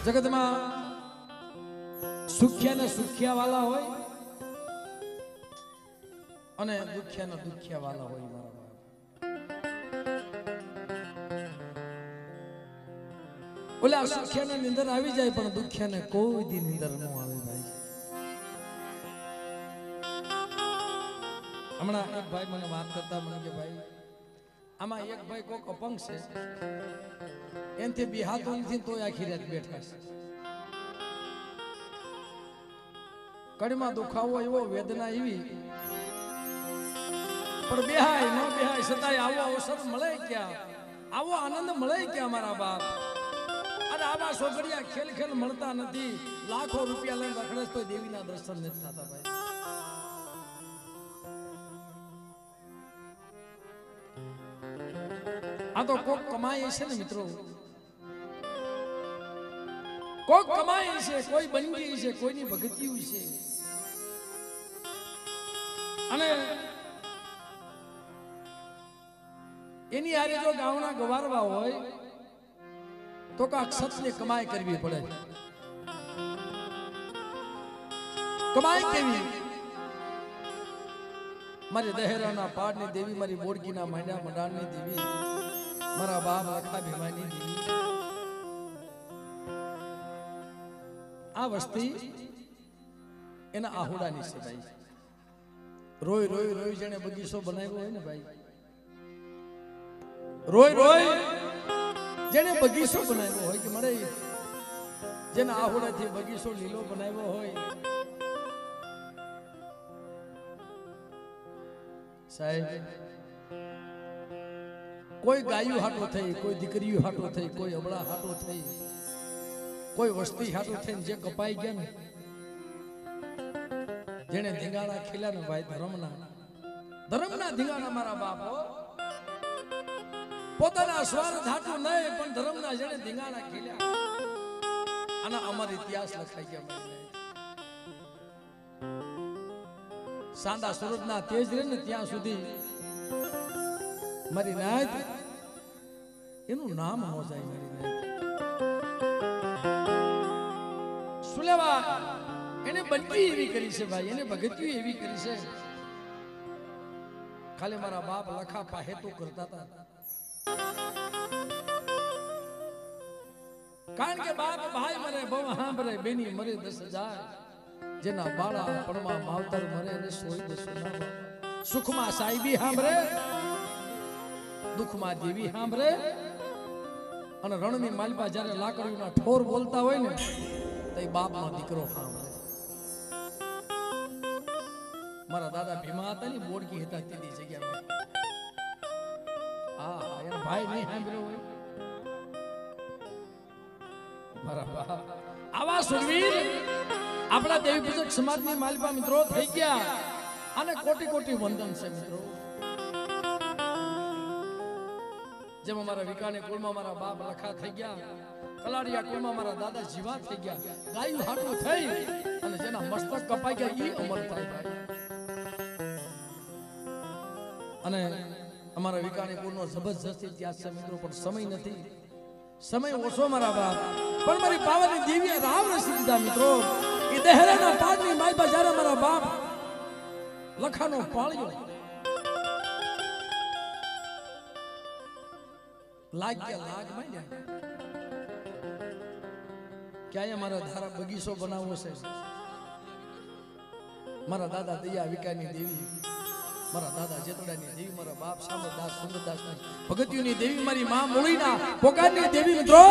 जगत में सुख्या ने सुख्या वाला होय अने दुख्या ने दुख्या वाला होय मारा बाप। ओला सुख्या ने निंदर आवी जाए पण दुख्या ने कोई दी निंदर न आवे भाई। हमणा एक भाई मने बात करता मने के भाई आमा एक भाई कोक अपंग छे एनथी बिहातो नथी तो आखी रात बैठा छे कड़ीमां दुखावो एवो वेदना एवी पर बेहाय न बेहाय सताय आवो अवसर मळे क्या आवो आनंद मळे क्या मारा बाप। अरे आवा सोगड़िया खेल खेल मळता नथी लाखों रुपया लઈને રખડે તો દેવીના દર્શન નથી થતા ભાઈ। आ तो कोक कमाई है ने मित्रों कोक कमाई है कोई बनगी है कोई नी भगती हुई है अने एनी हारे जो गावना गवारवा होय तो का सत्य कमाई करवी पड़े। कमाई केवी मारी दहेराना पाड़नी देवी मारी बोड़कीना मांड्या मंडाणनी देवी मारा बाप लखा भीमानी देवी आ वस्ती एना आहुडानी छे भाई। रोय रोय रोय जेने बगीचो बनाव्यो होय ने भाई रोय रोय जेने बगीचो बनाव्यो होय के मरे जेना आहुडाथी बगीचो लीलो बनाव्यो होय साहेब कोई गायु हाटो थई कोई दीकरीओ हाटो थई कोई अबड़ा हाटो थई कोई वस्ती हाटो थई जे कपाई गया ने जेने धींगाड़ा खिला ने भाई धर्मना धींगाड़ा मारा बापो पोताना स्वार्थ हाटो नहीं पण धर्मना जेने धींगाड़ा खिल्या आना अमर इतिहास लखाई गया मारे। सांदा सूरजना तेज रे ने ત્યાં સુધી મારી નાત એનું નામ હો જાય મારી નાત સુલેવા એને બનકી એવી કરી છે ભાઈ એને ભગતિયું એવી કરી છે ખાલી મારા બાપ લખા પાહે તો કરતા હતા કારણ કે બાપ ભાઈ મરે બહુ સાંભળે બેની મરે 10,000 જેના બાળા પડમાં માવતર મરે અને સોઈ દસુના સુખમાં સાઈબી સાંભળે દુખમાં દેવી સાંભળે અને રણની માલપા જ્યારે લાકડીના ઠોર બોલતા હોય ને તો એ બાપનો દીકરો સાંભળે। મારા દાદા ભીમા હતા ને બોડકી હતા તેની જગ્યામાં હા એના ભાઈ નહીં સાંભળ્યો હોય મારા બાપ આવા સુરવીર આપણા દેવી પૂજક સમાજની માલપા મિત્રો થઈ ગયા અને કોટી કોટી વંદન છે મિત્રો। જેમાં મારા વિકાને કુળમાં મારા બાપ લખા થઈ ગયા કલાડિયા કુળમાં મારા દાદા જીવા થઈ ગયા ગાયું હાટું થઈ અને જેના મસ્તક કપાઈ ગયા ઈ અમર થાય ભાઈ। અને અમારા વિકાને કુળનો જબરજસ્ત ઇતિહાસ છે મિત્રો પણ સમય નથી समय ओछो मारा बाप पण मारी पावनी देवी राव रसी दीधा मित्रों ई दहेराना पाडनी मालपा जारे मारा बाप लखानो पाळ्यो लाग गया लाग मांड्या क्या ये मारा धारा बगीचो बनावो छे मारा दादा दया विकानी देवी मारा दादा जेतोडानी देवी मारा बाप शामदास सुंदरदास भगतियोनी देवी मारी मां मुळीना पोकारनी देवी मित्रो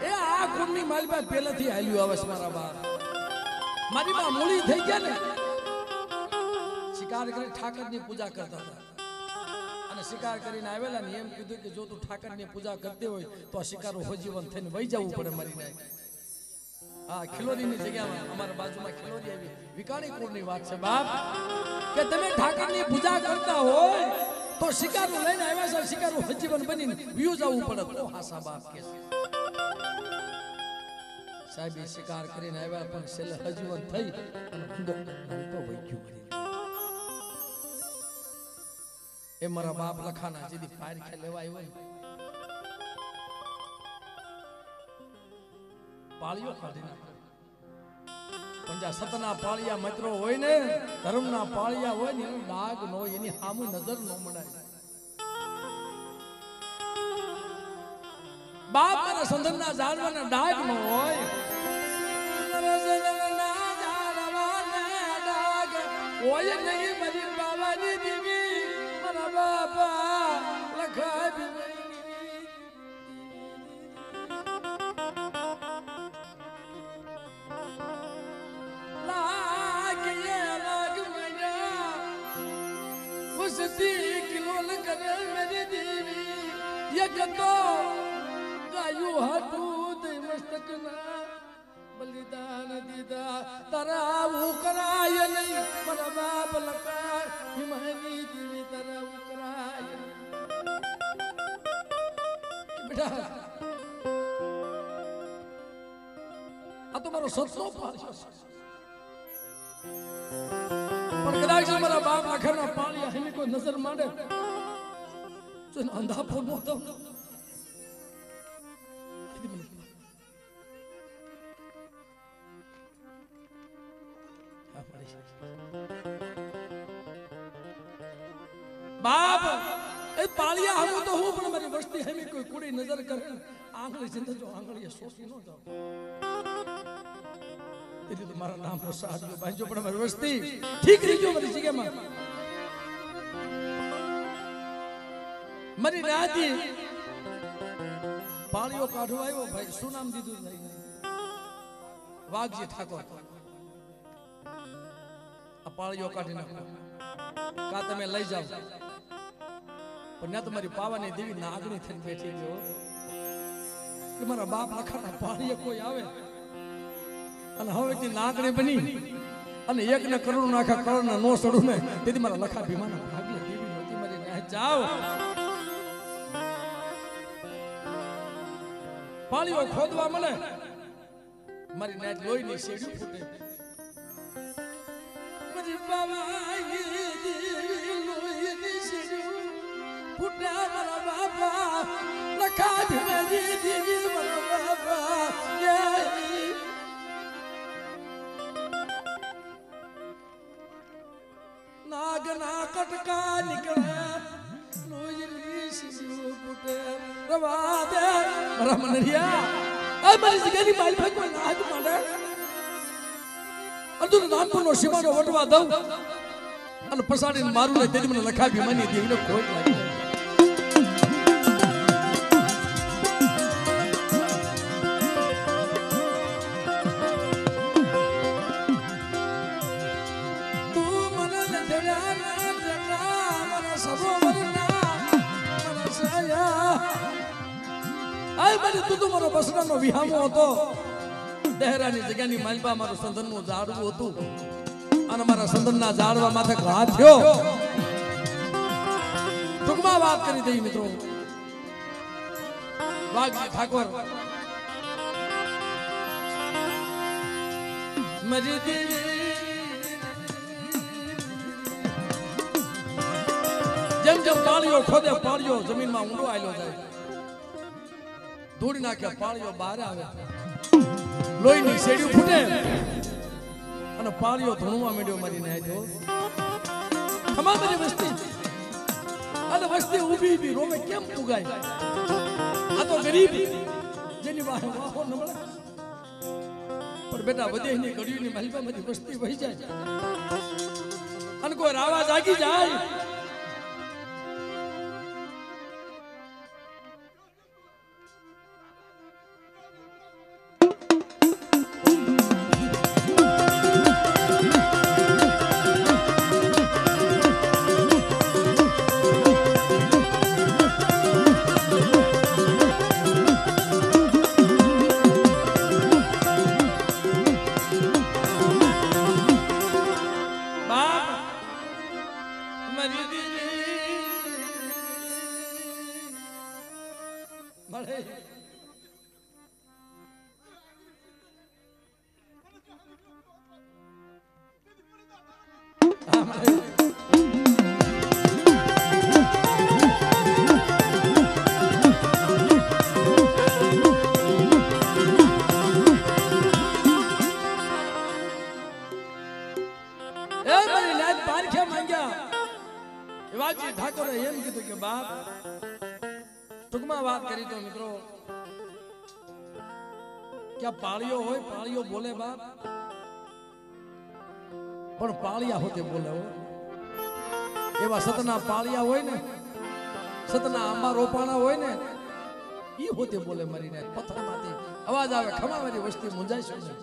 ए आ कुंडनी मालपा पेलाथी हाल्यो आवस मारा बाप मारी मां मुळी થઈ ગયા ને શિકાર કરી ઠાકરની પૂજા કરતા હતા અને શિકાર કરીને આવેલા ને એમ કીધું કે જો તું ઠાકરની પૂજા કરતે હોય તો આ શિકારો હોજીવન થઈને વઈ જવું પડે મારી નાય। हाँ खिलोरी ની જગ્યામાં અમારા બાજુમાં ખિલોરી આવી વિકાણી કુળની વાત છે બાપ કે તમે ઠાકરની પૂજા કરતા હોય તો શિકારો લઈને આવ્યા છે શિકારો હજીવન બનીને વ્યુ જવું પડે તો હાસા બાપ કે સાહેબ શિકાર કરીને આવ્યા પણ છેલ્લે હજીવન થઈ અને તો વઈ ગયું મરી એ મારા બાપ લખાના જેદી પાર ખે લેવા આવ્યો પાળીઓ કાઢી નાખે પણ જ્યાં સતના પાળિયા મિત્રો હોય ને ધર્મના પાળિયા હોય ને એનો ડાઘ ન હોય એની સામે નજર ન મડાય બાપ મારા સંધનના ઝાડવાના ડાઘ ન હોય ઓય નહીં મારી બાવાની દેવી મારા બાપા લખાવી किलो करे मेरी देवी ये गतो गायु हटू दे मस्तक ना बलिदान दीदा तरा वो कराय नहीं पर बाप लका हिमानी देवी तरा वो कराय बेटा आ तो मारो सत्सो पाछो पर कदाच मारा बाप आखरना पाळिया हमें कोई नजर मारे तो अंधा फोड़ो तो बाप ए पाळिया हम तो हूं पण मारी वस्ती हमें कोई कुड़ी नजर करे आंगली जिंदा जो आंगली सोसी नो जाओ तेरी तुम्हारा नाम प्रसाद जो भाई जो पण मारी वस्ती ठीक रही मारी जगह में मारी राती पाळियो काढवा आयो भाई શું નામ દીધું ભાઈ વાઘજી ઠાકોર આ પાળિયો કાઢી નાખો કા તમે લઈ જાવ પણ ના તમારી પાવાની દેવી નાગણી થઈને બેઠી ગયો કે મારા બાપ આખાના પાળિયે કોઈ આવે અને હવે તે નાગણી બની અને એક ને કરોડ નાખા કરોડ ના નો સડું ને તેથી મારા લખા ભીમાના ભાગલે દેવી નહોતી મારી ને જાવ પાળિયો ખોદવા મળે મારી નાટ લોહીની શેડી ફૂટે મારી બાબાઈ દેવી લોહીની શેડી ફૂટે મારા બાપા લખા ભીમાની દેવી મારા બાપા नागना कटका निकले लोयरी शिशु पुटे रवा दे रमणरिया ए मारी जगनी माल भाग में नाग मारे अंदर नानपुर नो सीमानो वटवा दઉં અને પસાડીને મારું ને તેની મને લખા ભીમાની દેવીનો ખોટ લાગી મારી તું તો મારો બસરાનો વિહામો હતો દહેરાની જગ્યાની માલબા મારું સંધનનું ઝાડવું હતું અને મારા સંધનના ઝાડવા માથે ઘા થયો ટૂંકમાં વાત કરી દઈ મિત્રો વાઘજી ઠાકોર મારી દેવી જેમ જેમ પાળિયો ખોદે પાળિયો જમીનમાં ઊંડો આવેલો જાય ધૂળ નાખ્યા પાળિયો બહાર આવે લોહીની શેડી ફૂટે અને પાળિયો ધૂણવા માંડ્યો મારી નાય જો તમામ મારી વસ્તી અને વસ્તી ઊભી ઊભી રોવે કેમ પુગાય આ તો ગરીબ જેની વાહે વાહો નમળે પણ બેટા વધેની ઘડીઓની મહિમામાંથી વસ્તી વહી જાય અને કોઈ રાવા જાગી જાય ઠાકોરે એમ કીધું કે બાપ ટૂંકમાં વાત કરી તો મિત્રો क्या पालियो होय पालियो बोले बाप पण पालिया होते बोले हो एवा सतना पालिया होय ने सतना आंबा रोपाणा होय ने ई होते बोले मरी ने पत्थर माथी आवाज आवे खमा मारी वस्ती मुंजाय छे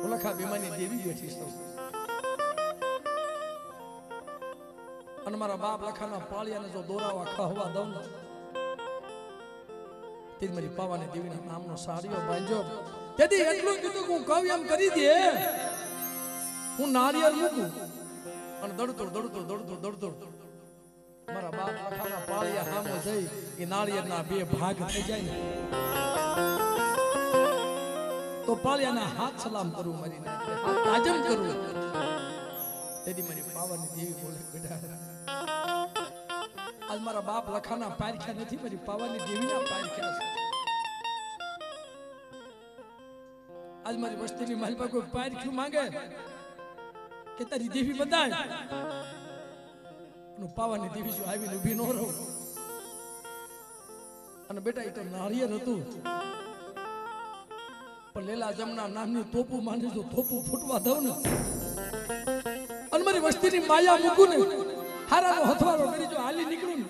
ओलखा बीमानी देवी बैठी छे अन मारा बाप लखाना पालिया ने जो दोरावा खावा दઉં तेरी मारी पावाने देवीना नामनो साड़ियो बांधो तेदी એટલું કીધું હું કાવ્ય એમ કરી દે હું નારિયેળ મૂકું અને દડતો મારા બાપ લખાના પાળિયા સામો જઈ કે નારિયેળના બે ભાગ થઈ જાય ને તો પાળિયાના હાથ સલામ કરું મારીને હાથ તાજમ કરું તેદી મારી પાવાની દેવી બોલે બેટા आज मारा बाप लखाना पारख्या नहीं मेरी पावानी देवीना पारख्या आज मारी वस्ती में मारी कोई पार क्यों मांगे के तारी देवी बताए पावानी देवी जो आई उभी न रहो अने बेटा ये तो नारिયેળ હતું पर लेला जमना नामनी तोपू माने जो तोपू फूटवा दઉં ने अने मारी वस्ती ની माया મૂકું ने हारानो हथवारो करी जो हाली निकळू ने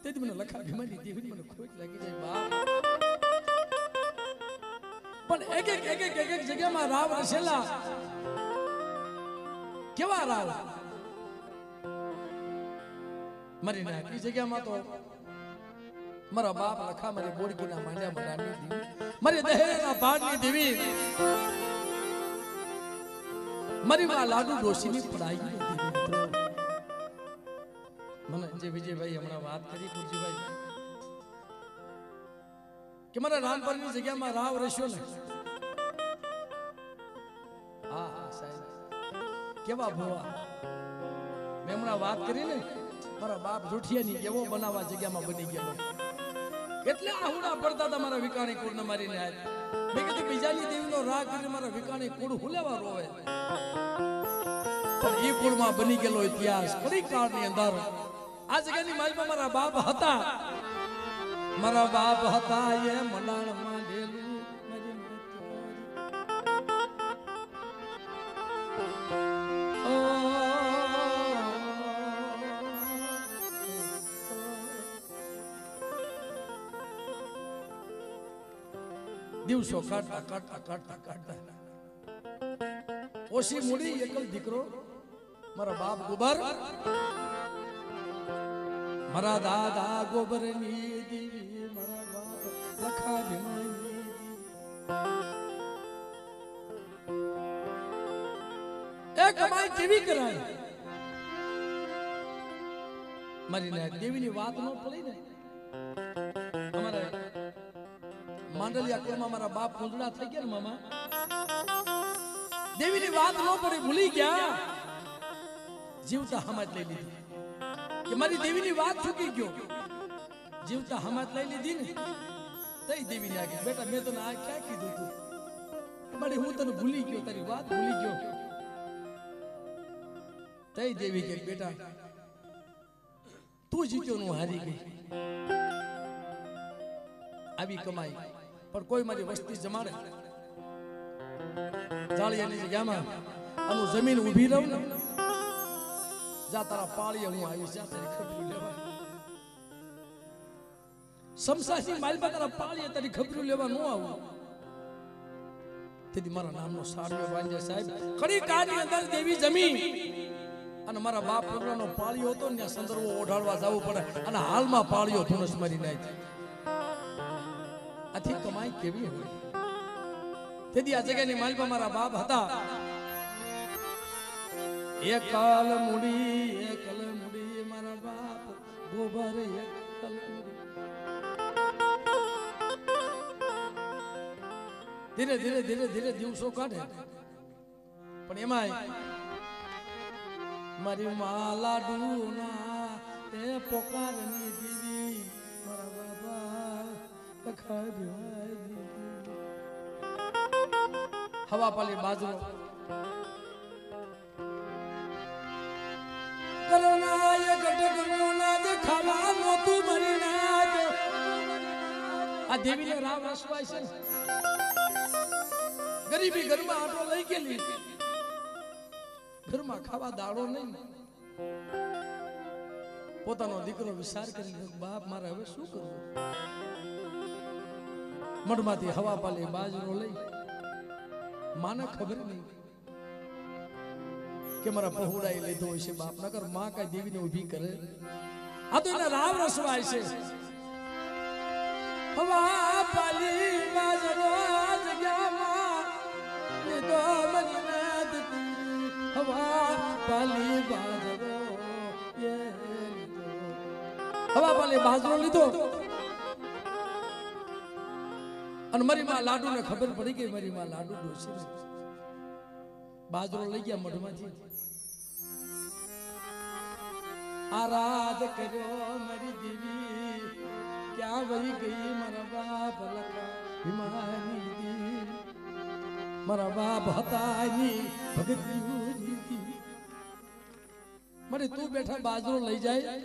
तेदी मने लखा भीमानी देवी मने खोज लागी जाय बाप पण एक जगह में राव रसेला केवा राव मरी ना की जगह में तो मारा बाप लखा मारी बोड़की ना मांड्या मडानी देवी मारी दहेना भाड़नी देवी मारी मा लाडू डोसी ની પડાઈ મને જે વિજયભાઈ હમણાં વાત કરી કુરજીભાઈ કે મારા રામપરની જગ્યામાં રાવ રહેશો ને હા સાહેબ કેવા ભોવા મેં હમણાં વાત કરી ને મારા બાપ જોઠિયાની કેવો બનાવવા જગ્યામાં બની ગયેલો એટલે આહુડા પડતા હતા મારા વિકાણી કુળને મારીને આજ મેં કીધું બીજાની દેવીનો રાગ કરીને મારા વિકાણી કુળ હુલેવા રોવે પણ એ કુળમાં બની ગયેલો ઇતિહાસ કડી કાળની અંદર आ जगह नी माल में मारा बाप हता ये मलाण मांडेलू दिवसो काटता ओशी मुड़ी एकल दीकरो मारा बाप गुबर मारा दादा गोबर नी देवी मारा बाप लखा भीमानी एक माई देवी कराई मारी ने देवी नी बात न पड़ी ने हमारे मांडलिया कुल में मारा बाप कुंडड़ा થઈ ગયા ને मामा देवी नी बात न पड़ी भूली गया जीवता हमाज ले ली कि मारी देवी नी बात चूकी गयो जीवता हमात लई लीधी ने तई देवी ने आगे बेटा मैं तो ना क्या कीधु तू बड़ी हूं तने भूली गयो तारी बात भूली गयो तई देवी के बेटा तू जीत्यो नु हारी गई આવી કમાઈ પણ કોઈ મારી વસ્તી જમાડે જાળિયાની જગ્યામાં આનું જમીન ઊભી રહું ને जा तारा पालिया हूं आयुष जा तेरी खबरू लेवा समसासी माल पर तारा पालिया तेरी खबरू लेवा नो आऊ तेदी मारा नामनो साड़ियो बांधे साहेब कड़ी कानी अंदर देवी जमी अने मारा बाप पुरानो पालियो હતો ને સંદર્ભો ઓઢાડવા જાવું પડે અને હાલમાં પાલિયો ધુનસ મારી નાય આથી કમાઈ કેવી હોય તેદી આ જગ્યાની માલ પર મારા બાપ હતા एकल मुड़ी मारा बाप गोबर एकल मुड़ी धीरे धीरे धीरे धीरे दिवसों काढे पण एमाय मारी माला डूना ए पोकारनी दीदी मारा बाबा लखा भीमानी हवा पाली बाजरो करनाय गट ગમ્યો ના દે ખાવાનું તું મરી ના દે આ દેવીને રામ રસવાય છે ગરીબી ઘરમાં આટો લઈ ગયેલી ઘરમાં ખાવા દાડો નહીં પોતાનો દીકરો વિચાર કરી બાપ મારે હવે શું કરવું મઢમાંથી હવા પાલી બાજરો લઈ માને ખબર નહીં કે મારા પહોળાએ લીધો હોય છે બાપ નગર માં કઈ દેવીને ઊભી કરે આ તો એના રામ રસવાય છે હવા પાલી બાજરો જગ્યામાં લીધો મને હવા પાલી બાજરો હવા પાલી બાજરો લીધો અને મારી માં લાડુ ને ખબર પડી ગઈ મારી માં લાડુ ડોસી બાજરો લઈ ગયા મઢમાંથી આરાધ કર્યો મારી દેવી ક્યાં વહી ગઈ મારા બાપ લખા હિમાની દી મારા બાપ હતાની ભગતી મને તું બેઠા બાજરો લઈ જાય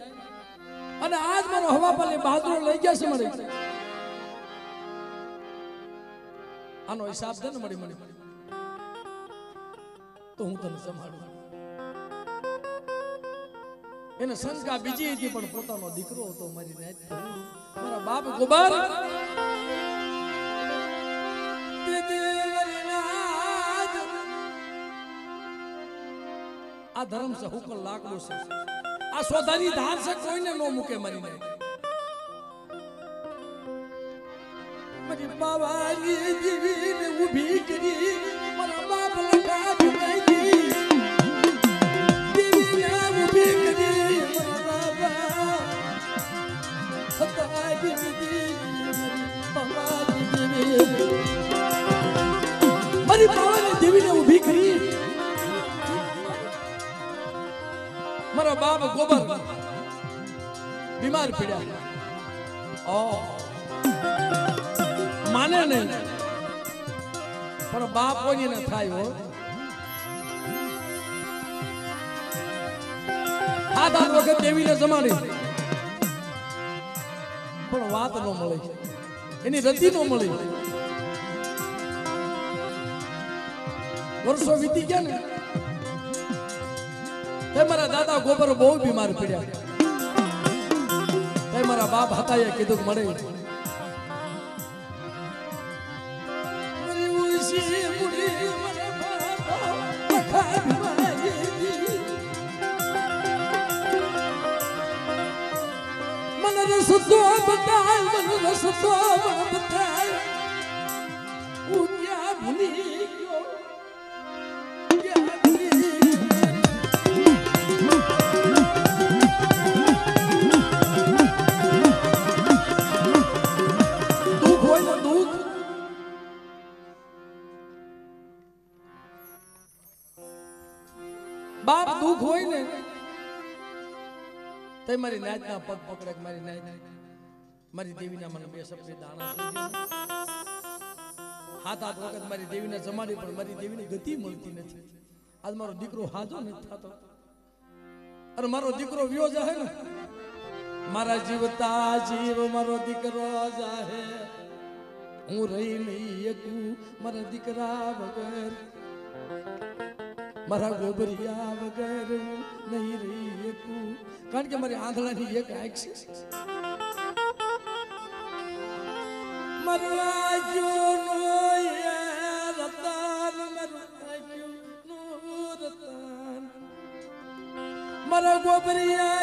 અને આજ મારો હવા પાલે બાજરો લઈ ગયા છે મારી આનો હિસાબ દે ને મળી મને તો હું તને સંભાળું એને શંકા બીજી હતી પણ પોતાનો દીકરો હતો મારી નાત મારા બાપ ગોબર આ ધર્મ છે હુકલ લાકડો છે આ સોધાની ધાર છે કોઈને નો મૂકે મારી નાત મારી બાવાની દીવીને ઊભી કરી મારા બાપ લખા દીવી દીવીને ઊભી કરી મારા બાપ હતા દીવી મારી બાવાની દીવીને ઊભી કરી મારા બાપ ગોબર બીમાર પડ્યા ઓ માને નહીં પણ બાપ કોઈ ને થાય હો આ દાદ વખત દેવીને જમાડી પણ વાત ન મળી એની રતિ ન મળી વર્ષો વીતી ગયા ને તે મારા દાદા ગોબર બહુ બીમાર પડ્યા તે મારા બાપ હતા એ કીધું મળે મને રસતો બતાય મને રસતો બતાય હું ક્યાં ભૂલી ગયો દુઃખ હોય ને દુઃખ બાપ દુઃખ હોય ને તે મારી નાચના પગ પકડે મારી નાચ મારી દેવીના મને બે સપને દાણા હાથ હાથ વખત મારી દેવીને જમાડી પણ મારી દેવીની ગતિ મળતી નથી આજ મારો દીકરો હાજો નથી થતો અને મારો દીકરો વ્યો જાહે ને મારા જીવતા જીવ મારો દીકરો જાહે હું રહી નહીં એકું મારા દીકરા વગર મારા ગોબરિયા વગર નહીં રહી એકું કારણ કે મારી આંધળાની એક આંખ છે મરવાજો નો રતન મરવાજો નો રતન મારા ગોબરિયા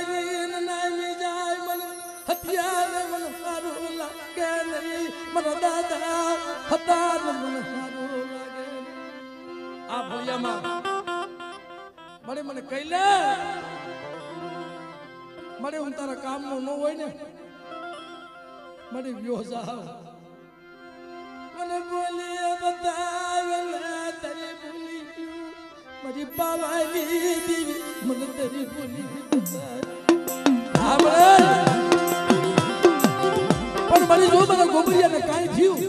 નામી જાય મને હથિયાર મને સારું લાગે નહીં મારા દાદા હતાર મને સારું લાગે આ ભળિયામાં મળે મને કહી લે મળે હું તારા કામનો ન હોય ને મળે વ્યો જાવ મને બોલી બતાવે તારી બોલી મારી પાવાની દેવી મને તારી બોલી પણ મારી જો મને ગોબરિયાને કાંઈ થયું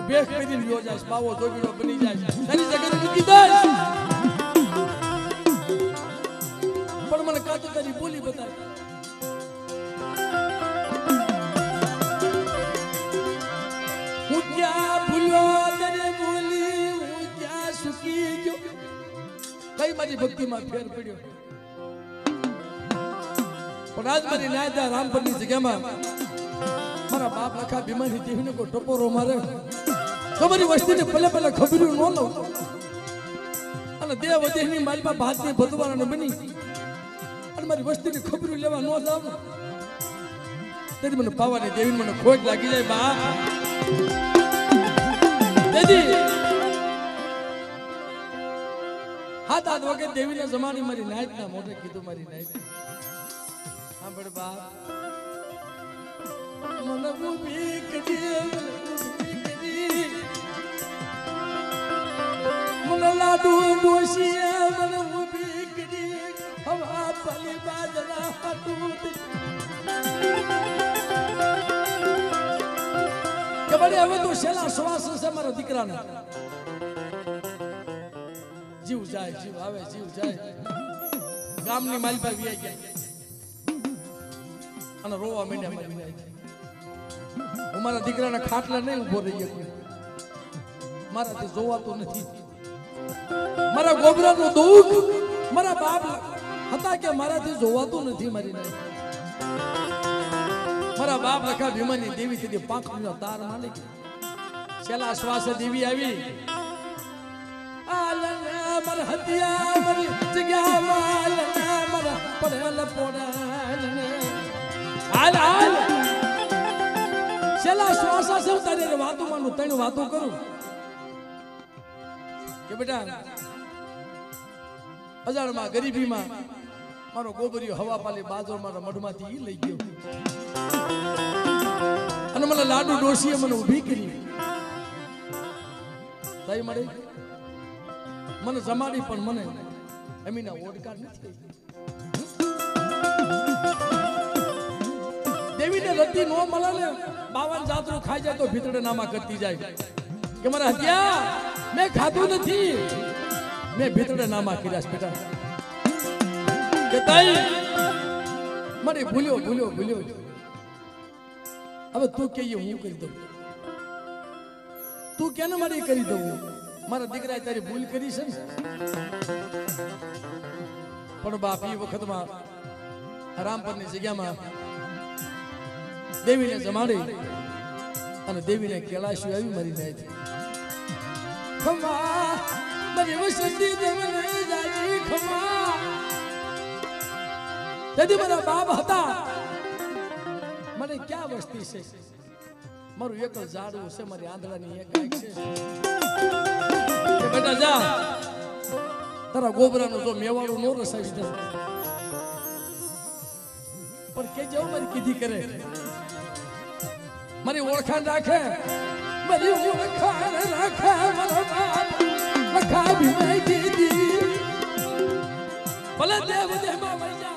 બેખ કરીને વ્યો જાય બાવો જોગીડો બની જાય તારી જગત મૂકી દે પણ મને કા તો તારી બોલી બતાય હું ક્યાં ભૂલ્યો તારી બોલી હું ક્યાં સુખી ગયો કઈ મારી ભક્તિમાં ફેર પડ્યો પણ આજ મારી નાયદા રામપરની જગ્યામાં મારા બાપ લખા ભીમાની દેવીને કોઈ ટપોરો મારે તો મારી વસ્તીને પલે પલે ખબર્યું ન લઉં અને દેવ દેહની માલમાં ભાતની ભદવાને બની અને મારી વસ્તીની ખબર્યું લેવા ન જાવ તેથી મને પાવાની દેવી મને ખોટ લાગી જાય બા તેથી હાથ હાથ વગર દેવીને જમાની મારી નાયતના મોઢે કીધું મારી નાયત સાંભળ બા મને ઊભી કરી મને લાડુ ડોશિયા મને ઊભી કરી હવા પલી બાજરા હાટું કે બડે હવે તો છેલ્લા શ્વાસ છે મારા દીકરાના જીવ જાય જીવ આવે જીવ જાય ગામની માલપા વી ગયા અને રોવા માંડ્યા મારી જાય હું મારા દીકરાના ખાટલા નહીં ઉભો રહી ગયો મારાથી જોવાતું નથી મારા ગોબરાનું દુઃખ મારા બાપ હતા કે મારાથી જોવાતું નથી મારી નાય મારા બાપ લખા ભીમાની દેવી તેથી પાંખનો તાર માની છેલ્લા શ્વાસે દેવી આવી આલના મર હતિયા મરી જગ્યા માલના મર પડેલ પોડાલને હાલ હાલ છેલ્લા શ્વાસા છે તારી વાતો માનું તણ વાતો કરું કે બેટા અજાણમાં ગરીબીમાં મારો ગોબરિયો હવા પાલી બાજરો મારા મઢમાંથી ઈ લઈ ગયો અને મને લાડુ ડોશીએ મને ઊભી કરી તઈ મળી મને જમાડી પણ મને એમીના ઓડકાર નથી દેવીને રતી નો મળે ને 52 જાતરું ખાઈ જાય તો ભીતડે નામા કરતી જાય કે મારા હત્યા મેં ખાધું નથી મેં ભીતડે નામા કર્યા બેટા કે તાઈ મને ભૂલ્યો હવે તું કે હું કરી દઉં તું કેને મારી કરી દઉં મારા દીકરાએ તારી ભૂલ કરી છે ને પણ બાપ એ વખતમાં રામપરની જગ્યામાં દેવીને જમાડી અને દેવીને કેલાશી આવી મારી જાય ખમા મારી વસતી દેવને જાજી ખમા તેથી મારા બાપ હતા મને ક્યાં વસ્તી છે મારું એક ઝાડું છે મારી આંધળાની એક ગાય છે કે બેટા જા તારા ગોબરાનું જો મેવાડું નો રસાવી દે પણ કે જાવ મારી કીધી કરે મારી ઓળખાણ રાખે મારી ઓળખાણ રાખે મારા બાપ લખા ભીમાઈ દીદી ભલે દેવ દેહમાં મરી જાય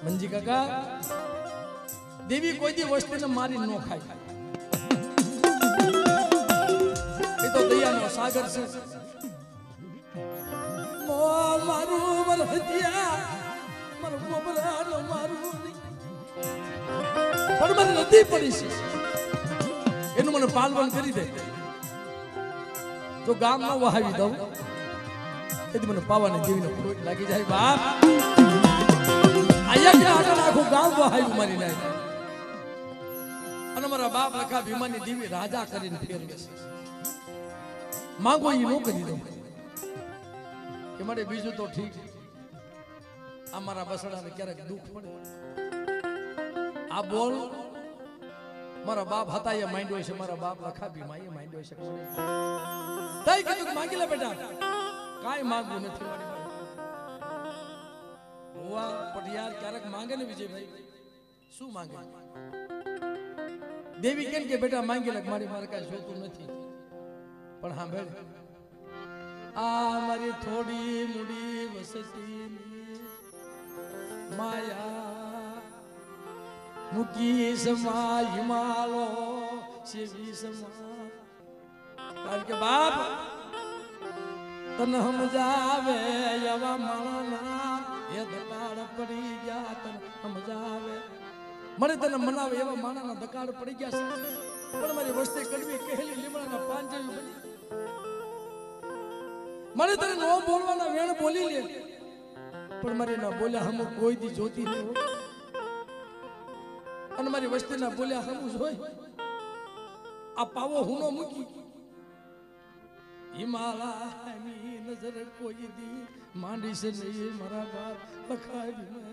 મંજી કાકા દેવી કોઈ દી વસ્તુને મારી ન ખાય એ તો દયાનો સાગર છે મારું મર હત્યા મારું ગોબરાનો મારું પણ મને નથી પડી છે એનું મને પાલવન કરી દે તો ગામમાં વહાવી દઉં તેથી મને પાવાની દેવીને ખોટ લાગી જાય બાપ આખું ગામ વહાયું મારી નાય અને મારા બાપ લખા ભીમાની દેવી રાજા કરીને ફેરવે છે માંગો એ નો કરી દઉં કે મારે બીજું તો ઠીક આ મારા બસડાને ક્યારેક દુઃખ પડે આ બોલ મારા બાપ હતા એ માંડ્યો છે મારા બાપ લખા ભીમા એ માંડ્યો છે તઈ કીધું માંગી લે બેટા કાઈ માંગવું નથી મારી હુઆ પટિયાર ક્યારેક માંગે ને વિજયભાઈ શું માંગે દેવી કેમ કે બેટા માંગી લે મારી મારે કાંઈ જોતું નથી પણ હા બેન આ મારી થોડી મૂડી વસતી માયા મૂકી સમા હિમાલો સેવી સમા કારણ કે બાપ તને સમજાવે એવા માણસના એ દકાળ પડી ગયા તને સમજાવે મને તને મનાવે એવા માણસના દકાળ પડી ગયા છે પણ મારી વસ્તી કડવી કહેલી લીમડાના પાન જેવી બની મને તને નો બોલવાના વેણ બોલી લે પણ મારી ના બોલ્યા હમ કોઈ દી જોતી નહીં અને મારી વસ્તી ના બોલ્યા હમ જોઈ આ પાવો હુનો મૂકી હિમાલયની નજર કોઈ દી માંડી છે નહીં મારા બાપ લખાવી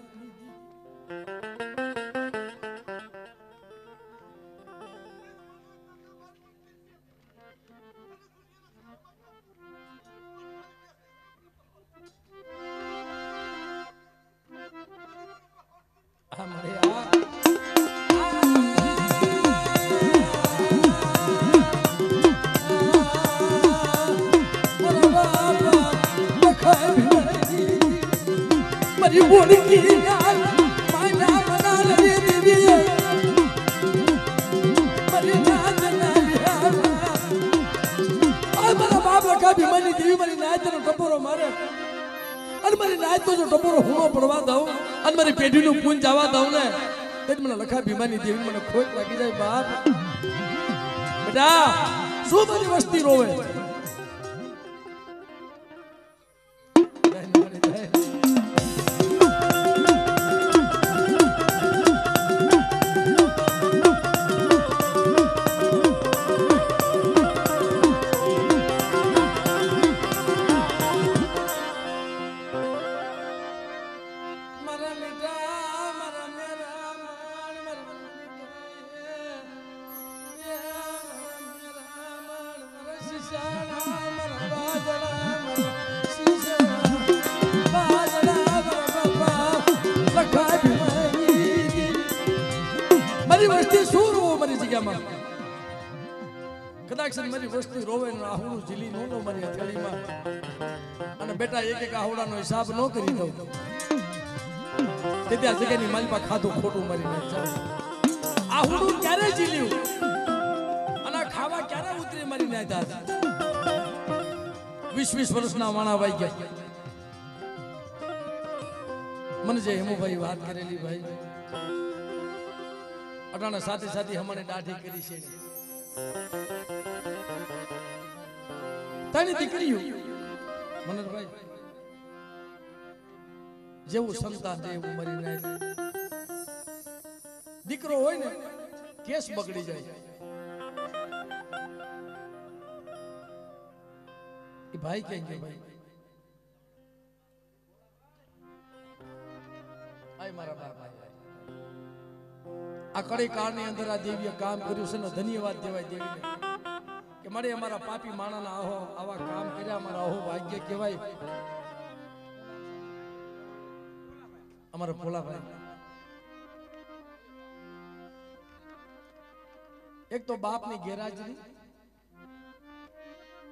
પેઢીનું પૂન જવા દઉં ને તે મને લખા ભીમાની દેવી મને ખોટ લાગી જાય બાપ બેટા શું મારી વસ્તી રોવે કદાચ મારી વસ્તી રોવે ને આહુડું ઝીલી નો નો મારી હથેળીમાં અને બેટા એક એક આહુડાનો હિસાબ ન કરી દઉં તે ત્યાં જગ્યાની માલમાં ખાધું ખોટું મારી નાખ આહુડું ક્યારે ઝીલ્યું અને ખાવા ક્યારે ઉતરી મારી નાખ્યા 20 વર્ષના વાણા વાઈ ગયા મને જે હેમુભાઈ વાત કરેલી ભાઈ અટાણે સાથે સાથે હમને દાઢી કરી છે તારી દીકરીઓ મનરભાઈ જેવું સંતાન છે એવું મરી નાય દીકરો હોય ને કેસ બગડી જાય એ ભાઈ કેમ કે ભાઈ આય મારા બાપા આ કડી કાળની અંદર આ દેવીએ કામ કર્યું છે ને ધન્યવાદ દેવાય દેવીને કે મારે અમારા પાપી માણાના આહો આવા કામ કર્યા અમારા આહો ભાગ્ય કહેવાય અમારા ભોલાભાઈ એક તો બાપની ગેરહાજરી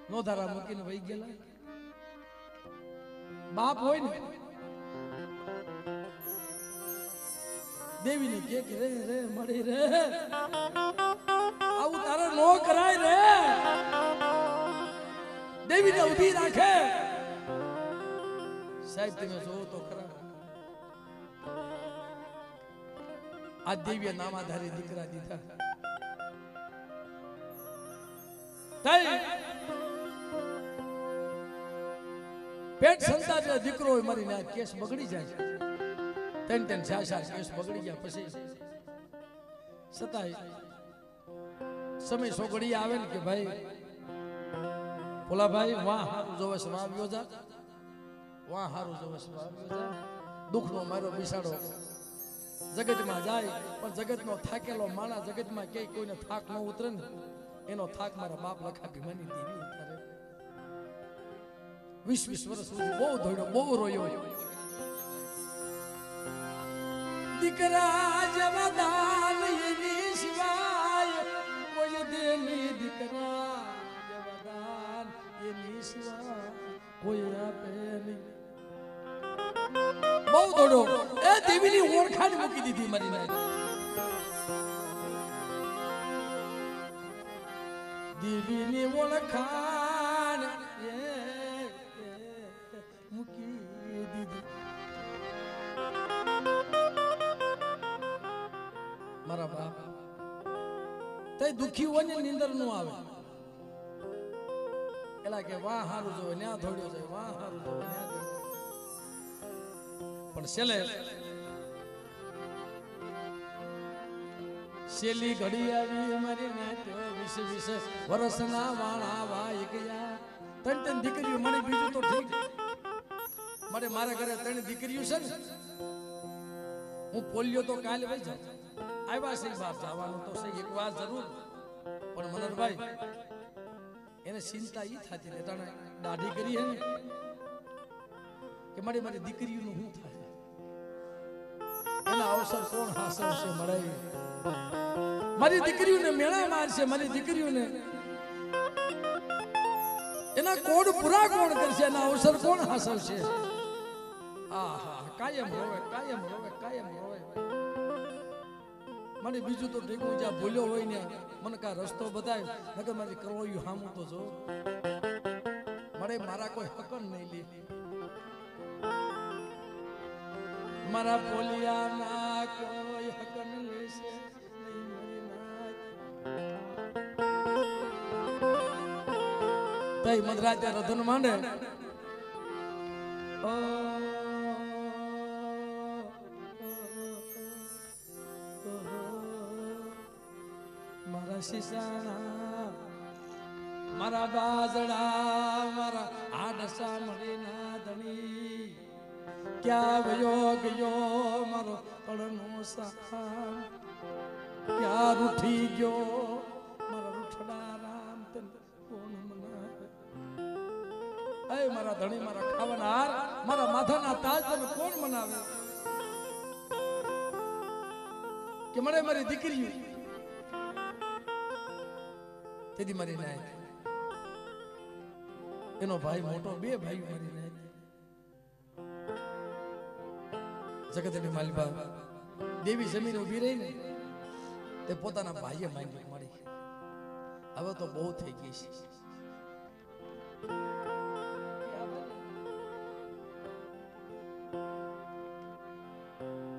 નો ધારા મૂકીને વહી ગયેલા બાપ હોય ને દેવીને કે રે રે મળી રે આવું તારે નો કરાય રે દેવીને ઊભી રાખે સાહેબ તમે જોવો તો ખરા આ દેવીએ નામાધારી દીકરા દીધા તઈ પેટ સંતાન દીકરો હોય મારી ના કેસ બગડી જાય ત્રણ ચાર કેસ બગડી ગયા પછી છતાંય સમય સોગડી આવે ને કે ભાઈ ભોલાભાઈ વાહ હારું જોવે છે વાહ આવ્યો જા વાહ હારું જોવે છે વાહ આવ્યો જા દુઃખનો મારો બિસાડો જગતમાં જાય પણ જગતનો થાકેલો માણા જગતમાં કે કોઈને થાક ન ઉતરે ને એનો થાક મારા બાપ લખા ભીમાની દેવી ઉતારે 20 વર્ષ સુધી બહુ ધોડ્યો બહુ રોયો દીકરા જેવા દાન એની સિવાય કોઈ દેની દીકરા જેવા દાન એની સિવાય કોઈ આપે નહીં બહુ દોડો એ દેવીની ઓળખાણ મૂકી દીધી મારી નાય દેવીની ઓળખાણ મૂકી દીધી મારા બાપ તે દુખી હોય ને નીંદર નું આવે એલા કે વાહ હારું જોવે ન્યા થોડ્યો છે વાહ હારું જોવે ન્યા પણ છેલ્લે છેલ્લી ઘડી આવી મારી નાત્યો 20 વર્ષના વાણા વાઈ ગયા ત્રણ દીકરીઓ મને બીજું તો ઠીક મારે મારા ઘરે 3 દીકરીઓ છે ને હું પોલિયો તો કાલે વઈ જાઉં આવ્યા છે બાપ જવાનું તો છે એક વાર જરૂર પણ મનરભાઈ એને ચિંતા ઈ થતી ને તને દાઢી કરી હે ને કે મારી દીકરીઓનું શું થાય એના અવસર કોણ હાસલ છે મળે મારી દીકરીઓને મેળા મારશે મારી દીકરીઓને એના કોડ પૂરા કોણ કરશે એના અવસર કોણ હાસલ છે આહા કાયમ રોવે મને બીજું તો ઠીકું જ્યાં ભૂલ્યો હોય ને મને કા રસ્તો બતાય નકર મારી કરવાયું હામું તો જો મળે મારા કોઈ હકન નહીં લે મારા પોલિયાના કોઈ હકન લેશે નહીં મારી નાથ તઈ મધરાતે રધન માંડે મારા શિશાણા મારા બાજડા મારા આડસા મરી ના ધણી ક્યાં ગયો મારો તળનો સામ ક્યાં રૂઠી ગયો મારા રૂઠડા રામ તન કોણ મનાવે એ મારા ધણી મારા ખાવાના હાર મારા માથાના તાજ તને કોણ મનાવે કે મને મારી દીકરી તેથી મારી નાય એનો ભાઈ મોટો 2 ભાઈઓ મારી નાય જગતની માલિકા દેવી જમીન ઉભી રહી ને તે પોતાના ભાઈએ માંગી મળી હવે તો બહુ થઈ ગઈ છે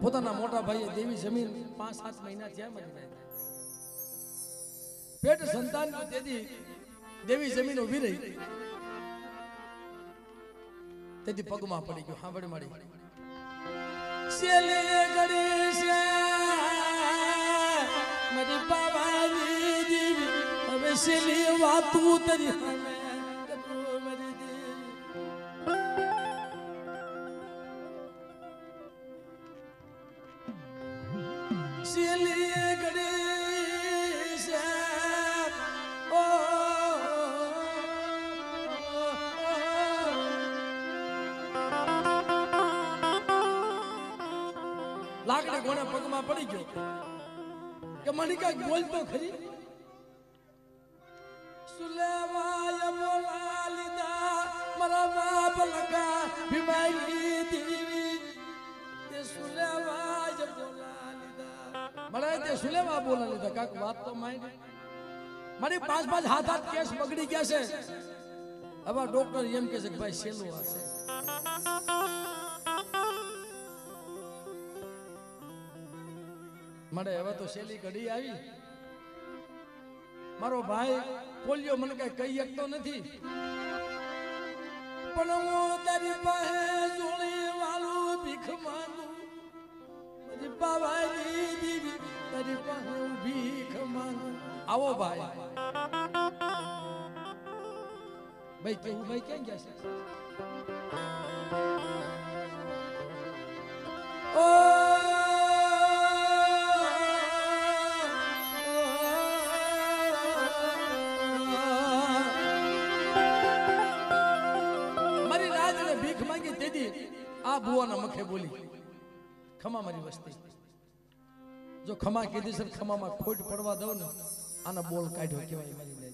પોતાના મોટા ભાઈએ દેવી જમીન 5-7 મહિના થયા મળી નાય પેટ સંતાન તેથી દેવી જમીન ઉભી રહી તેથી પગમાં પડી ગયો હાંભળી મળી છેલ્લે ઘડી છે મારી બાવાની દેવી હવે છેલ્લી વાતું તરી સામે મારી દેવી છેલ્લી ઘડી છે લાકડી કોને પગમાં પડી ગયો કે મણિકા બોલતો ખરી સુલેવાય બોલા લીધા મારા બાપ લકા ભીમાઈ દેવી તે સુલેવાય બોલા લીધા મળે તે સુલેવા બોલા લીધા કાક વાત તો માંડી મારી 5 હાથ કેસ બગડી ગયા છે હવે ડોક્ટર એમ કહે છે કે ભાઈ સેલું હશે મળે હવે તો શેલી ઘડી આવી મારો ભાઈ પોલિયો મને કઈ કહી શકતો નથી પણ હું તારી પાસે જોડી વાળું ભીખ માંગુ મારી બાવાની દીવી તારી પાસે ભીખ માંગુ આવો ભાઈ કેવું ભાઈ ક્યાં ગયા છે ઓ આ બુવાના મખે બોલી ખમા મારી વસ્તી જો ખમા કીધી છે ખમામાં ખોટ પડવા દઉં ને આના બોલ કાઢ્યો કેવાય મારી લે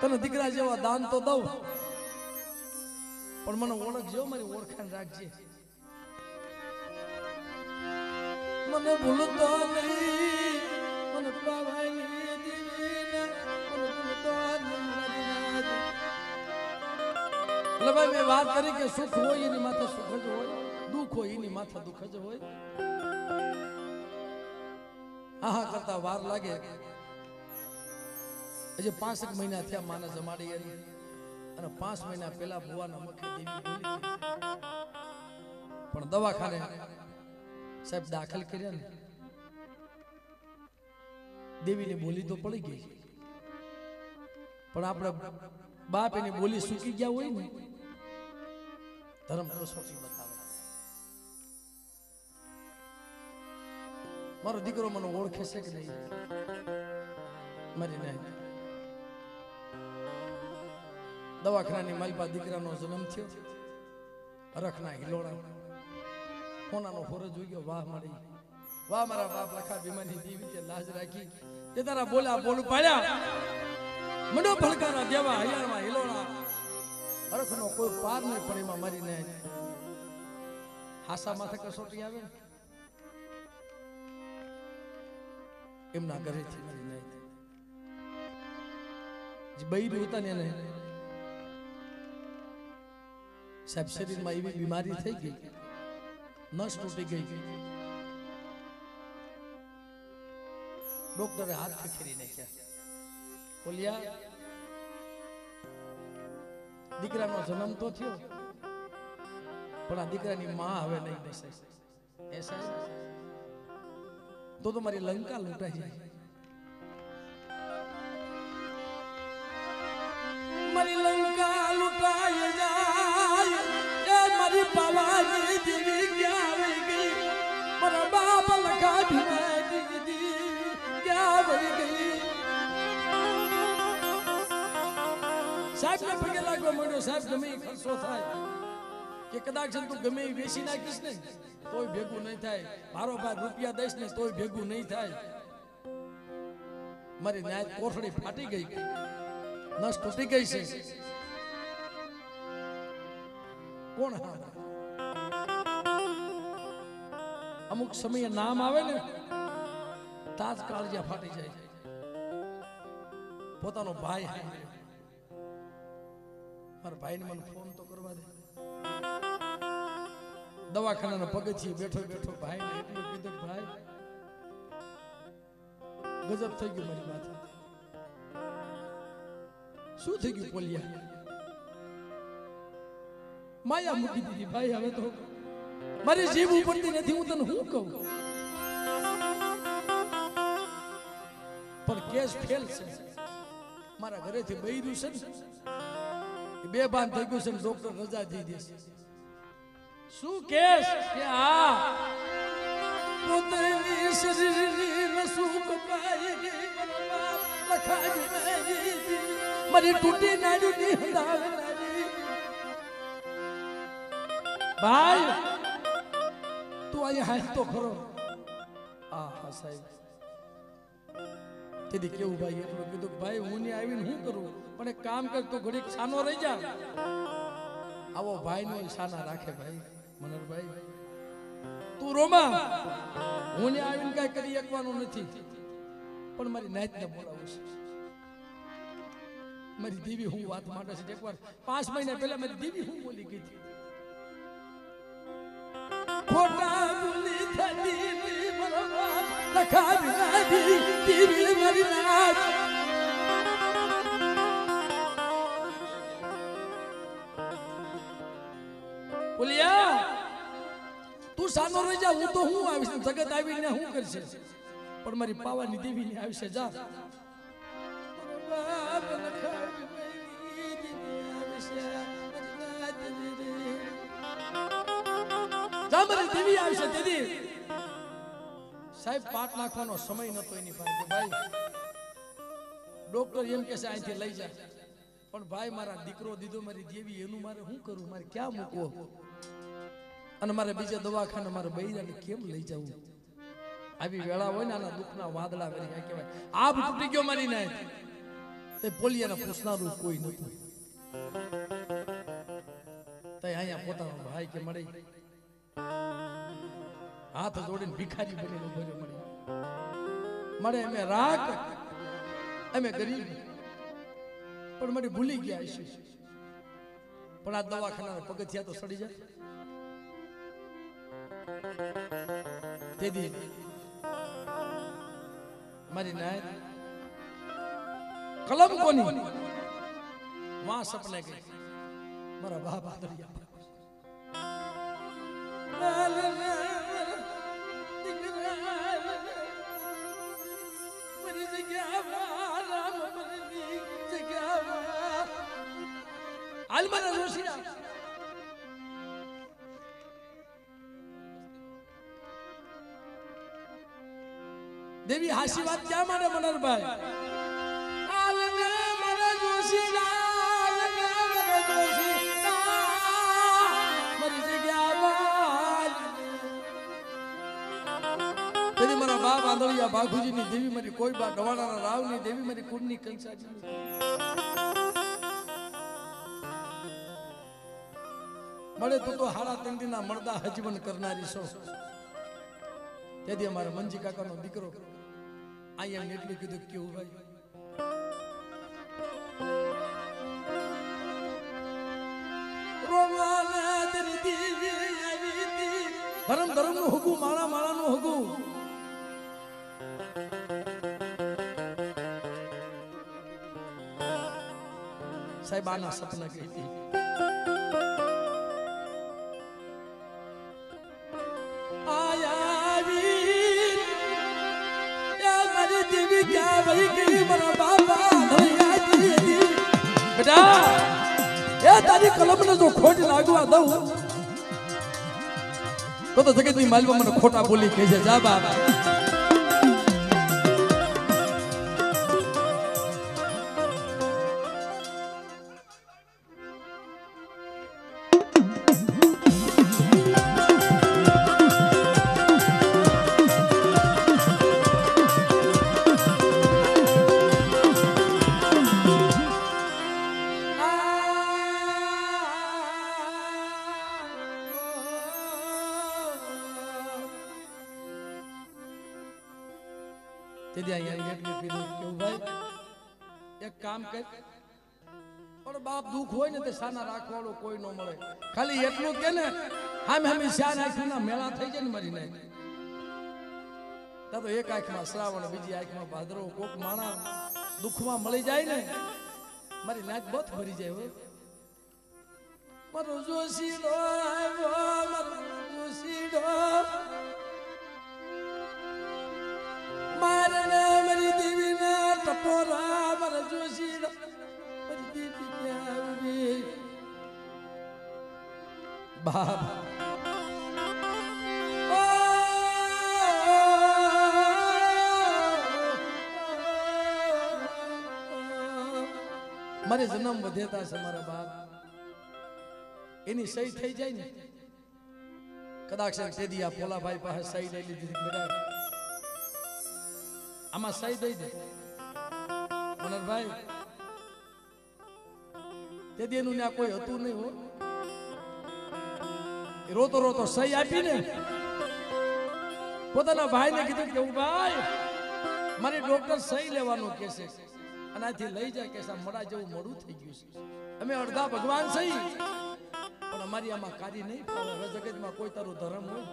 તને દીકરા જેવા દાન તો દઉં પણ મને ઓળખજો મારી ઓળખાણ રાખજે મને ભૂલતો નહીં મને પાવાની દીવીને મને ભૂલતો નહીં એટલે ભાઈ મેં વાત કરી કે સુખ હોય એની માથે સુખ જ હોય દુઃખ હોય એની માથે દુઃખ જ હોય હા કરતા વાર લાગે હજી 5 મહિના થયા માને જમાડી અને 5 મહિના પહેલા ભુવાના મુખે દેવી બોલી પણ દવાખાને સાહેબ દાખલ કર્યા ને દેવીની બોલી તો પડી ગઈ પણ આપણે બાપ એની બોલી સૂકી ગયા હોય ને ધર્મ કસોટી બતાવે મારો દીકરો મને ઓળખે છે કે નહીં મારી નહીં દવાખાનાની માલપા દીકરાનો જન્મ થયો અરખના હિલોડા કોનાનો ફોરજ જોઈ ગયો વાહ મારી વાહ મારા બાપ લખા ભીમાની દેવી તે લાજ રાખી તે તારા બોલા બોલ પાડ્યા મનો ભડકાના દેવા હૈયામાં હિલોડા અરખનો કોઈ પાર નહીં પણ એમાં મારી નહીં હાસા માથે કસોટી આવે એમના ઘરેથી મારી નહીં જે બૈરી હતા ને એને સાહેબ શરીરમાં એવી બીમારી થઈ ગઈ નસ તૂટી ગઈ ડોક્ટરે હાથ ખખેરી નાખ્યા બોલ્યા દીકરાનો જન્મ તો થયો પણ આ દીકરાની માં હવે નહીં બેસે એ સાહેબ તો મારી લંકા લૂંટાઈ જાય મારી લંકા લૂંટાઈ જાય એ મારી પાવાની દેવી ક્યાં આવી ગઈ મારા બાપ લખા ભીમાની દેવી ક્યાં આવી ગઈ સાહેબ ને પગે લાગવા માંડ્યો સાહેબ ગમે ખર્ચો થાય કે કદાચ તું ગમે વેચી નાખીશ ને તોય ભેગું નહીં થાય મારો ભાઈ રૂપિયા દઈશ ને તોય ભેગું નહીં થાય મારી ન્યાય કોઠડી ફાટી ગઈ નસ તૂટી ગઈ છે કોણ અમુક સમયે નામ આવે ને તાત્કાળ જ્યાં ફાટી જાય પોતાનો ભાઈ મારા ભાઈને મને ફોન તો કરવા દે દવાખાનાના પગથિયે બેઠો બેઠો ભાઈ ને એટલું કીધું ભાઈ ગજબ થઈ ગયું મારી માથે શું થઈ ગયું પોલિયા માયા મૂકી દીધી ભાઈ હવે તો મારી જીભ ઉપડતી નથી હું તને શું કહું પણ કેસ ફેલ છે મારા ઘરેથી બૈર્યું છે ને બે બાન થઈ ગયું છે ડોક્ટર રજા દઈ દેશે શું કેસ કે આ પોતાની શરીરની નસુક પાઈ ગઈ લખાઈ મારી તૂટી નાડી હંડાવી ભાઈ તું અહીંયા હાથ તો ખરો આ હા સાહેબ તેથી કેવું ભાઈ એટલું કીધું ભાઈ હું ને આવીને શું કરું પણ એક કામ કર તું ઘડીક સાનો રહી જા આવો ભાઈ નો સાના રાખે ભાઈ મનોહરભાઈ તું રોમા હું ને આવીને કઈ કરી શકવાનું નથી પણ મારી નાત ને બોલાવું છે મારી દેવી હું વાત માંડે છે એકવાર 5 મહિના પહેલા મારી દેવી હું બોલી ગઈ હતી ખોટા બોલી થતી મરવા લખાવી નાખી દેવી મારી નાત બોલિયા તું સાનો રહી જા હું તો હું આવીશ જગત આવીને હું કરશે પણ મારી પાવાની દેવી ને આવશે જા મારી દેવી આવશે દીદી સાહેબ પાટ નાખવાનો સમય નતો એની પાસે ભાઈ ડોક્ટર એમ કે છે અહીંથી લઈ જા પણ ભાઈ મારા દીકરો દીધો મારી દેવી એનું મારે શું કરું મારે ક્યાં મૂકવો અને મારે બીજા દવાખાને મારે બૈરાને કેમ લઈ જવું આવી વેળા હોય ને આના દુઃખના વાદળા વેરી કહેવાય આબ તૂટી ગયો મારી નાય તે પોલિયાને પૂછનારું કોઈ નતું તે અહીંયા પોતાનો ભાઈ કે મળી हाथ जोड़ीने भिखारी बनीने उभो રહ્યો મળે અમે રાખ અમે ગરીબ પણ મને ભૂલી ગયા છે પણ આ દવાખાના પગથિયા તો સડી જાય તેદી મારી નાય કલમ કોની वहां सपने गए मारा बाप आदरिया देवी हासी बात क्या मारे मनर भाई बाप आंधळिया बाघुजी नी देवी मारी कोई बा डवाणा राव नी देवी मारी कुंडनी कंसाजी મળે તો હાડા તંદીના મળદા હજીવન કરનારી છો તેથી અમારા મંજી કાકાનો દીકરો અહીંયા એટલું કીધું કેવું ભાઈ રોમાના તેરી દેવી આવી તી ધરમ ધરમ નું હગું માણા માણા નું હગું साहिब आना सपना कहती आया वीर या मेरी देवी क्या वही की मरा बाबा धैया दी बेटा ये तारी कलम ने जो खोट लागवा दऊ तो जगत में मालवा मन खोटा बोली कहे जा बाबा एक काम कर और बाप दुख होय ने ते साना राखवाळो कोई नो मळे खाली એટલું કે ને हम श्यान आँखना मेला થઈ જાય ને મારી નાય તા તો એક આંખમાં શ્રાવણ બીજી આંખમાં ભાદરો કોક માણા દુખમાં મળી જાય ને મારી નાક બહુ ભરી જાય હો મારો જોશીડો આવ્યો મારો જોશીડો मारना मेरी देवी ना टपोरा मर जोशी मेरी देवी क्या हुई बाप मारे जन्म વધેતા છે મારા બાપ એની સહી થઈ જાય ને કદાચ તેદી આ પોલા ભાઈ પાસે સહી લઈ લીધી બેટા आमा सही दे दे मनर भाई ते देनु ने कोई हतु नहीं हो रोतो रोतो सही आपी ने પોતાના ભાઈ ને કીધું કે ભાઈ મારી ડોક્ટર સહી લેવાનો કેસે અનાથી લઈ જાય કેસા મડા જેવું મોડું થઈ ગયું છે અમે અડધા ભગવાન સહી પણ અમારી આમાં કાર્ય નહીં ફાવે હવે જગતમાં કોઈ તારું ધર્મ હોય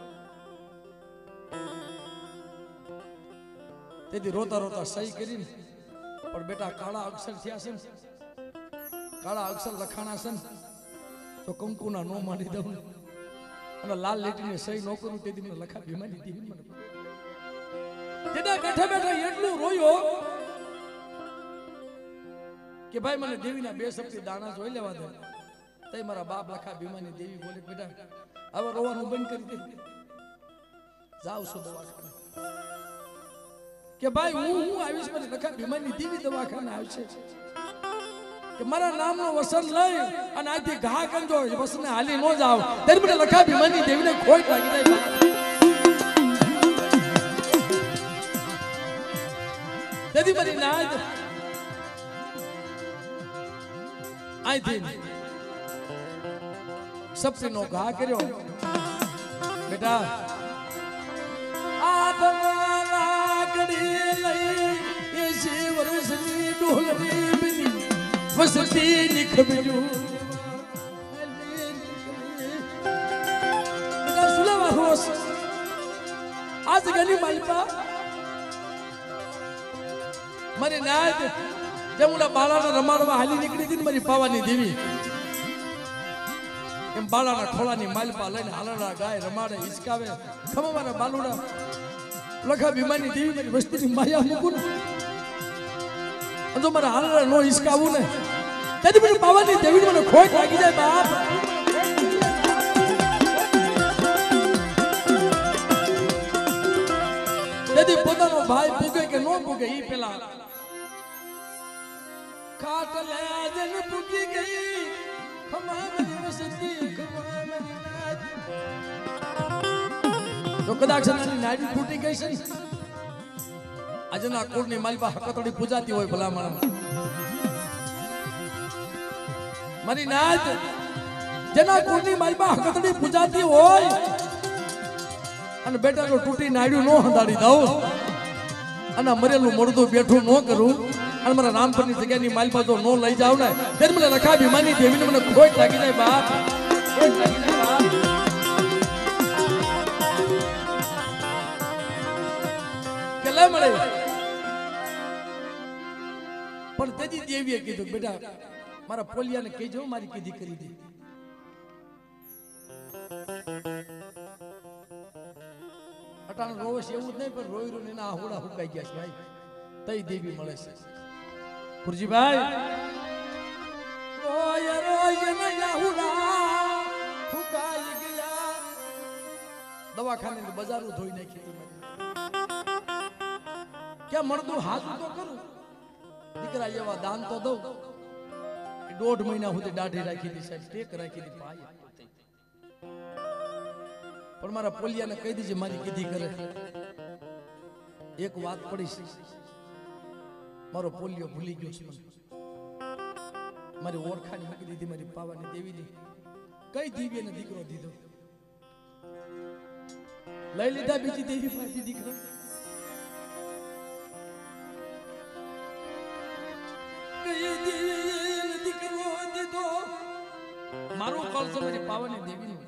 તેથી રોતા રોતા સહી કરીને પણ બેટા કાળા અક્ષર થયા છે કાળા અક્ષર લખાણા છે તો કંકુના નો મારી દઉં અને લાલ લેટીને સહી ન કરું તેથી મને લખા બીમારી દીધી મને તેના બેઠા બેઠા એટલું રોયો કે ભાઈ મને દેવીના બે શક્તિ દાણા જોઈ લેવા દે તઈ મારા બાપ લખા બીમાની દેવી બોલે બેટા હવે રોવાનું બંધ કરી દે જાવ છો દવાખાને કે ભાઈ હું આવીશ મને લખા બીમાની દેવી દવાખાને આવશે કે મારા નામનો વસન લઈ અને આથી ઘા કંજો વસને હાલી ન જાવ ત્યારે મને લખા બીમાની દેવીને ખોટ લાગી જાય તેથી મારી નાદ આઈ થિંક સપનો ઘા કર્યો બેટા ડોલરી બની વસતી નિખબજો બેટા સુલાવા હોસ આજ ગલી માલપા મારી નાદ જમુલા બાળાના રમાડવા હાલી નીકળી હતી મારી પાવાની દેવી એમ બાળાના ખોળાની માલપા લઈને હાલડા ગાય રમાડે હિસકાવે ખમા મારા બાલુડા લખા ભીમાની દેવી મારી વસ્તીની માયા મૂકું ને જો મારા હાલડા નો હિસકાવું ને તેથી મારી પાવાની દેવી મને ખોટ લાગી જાય બાપ તેથી પોતાનો ભાઈ પૂગે કે નો પૂગે ઈ પેલા ખાટ લે જન પૂજી ગઈ ખમા મારી વસતી ખમા મારી નાદ તો કદાચ નાની નાડી ફૂટી ગઈ છે આજના કુળની માલપા હકતોડી પૂજાતી હોય ભલામણ મારી નાદ જેના કુળની માલપા હકતોડી પૂજાતી હોય અને બેટા જો તૂટી નાડ્યું નો હંધાડી દઉં અને મરેલું મળતું બેઠું નો કરું અને મારા રામપરની જગ્યાની માલપા જો નો લઈ જાવ ને ત્યારે મને રખા ભીમાની દેવીને મને ખોટ લાગી જાય બાપ ખોટ લાગી જાય બાપ કેટલા મળે પણ તેજી દેવીએ કીધું બેટા મારા પોલિયાને કહેજો મારી કીધી કરી દે અટાણ રોવશ એવું જ નહીં પણ રોઈ રોઈને એના આહુડા હુકાઈ ગયા છે ભાઈ તઈ દેવી મળે છે પુરજીભાઈ રોય રોય ને આહુડા હુકાઈ ગયા દવાખાને બજારો ધોઈ નાખી હતી ક્યાં મળતું હાજુ તો કરું દીકરા જેવા દાન તો દઉં 1.5 મહિના સુધી દાઢી રાખી હતી સાહેબ ટેક રાખી હતી ભાઈ પણ મારા પોલિયાને કહી દીજે મારી કીધી કરે એક વાત પડી છે મારો પોલિયો ભૂલી ગયો છે મારી ઓળખાણ મૂકી દીધી મારી પાવાની દેવીની કઈ દેવીને દીકરો દીધો લઈ લીધા બીજી દેવી પાછી દીકરો કઈ દેવીને દીકરો દીધો મારું કળ છે મારી પાવાની દેવીનું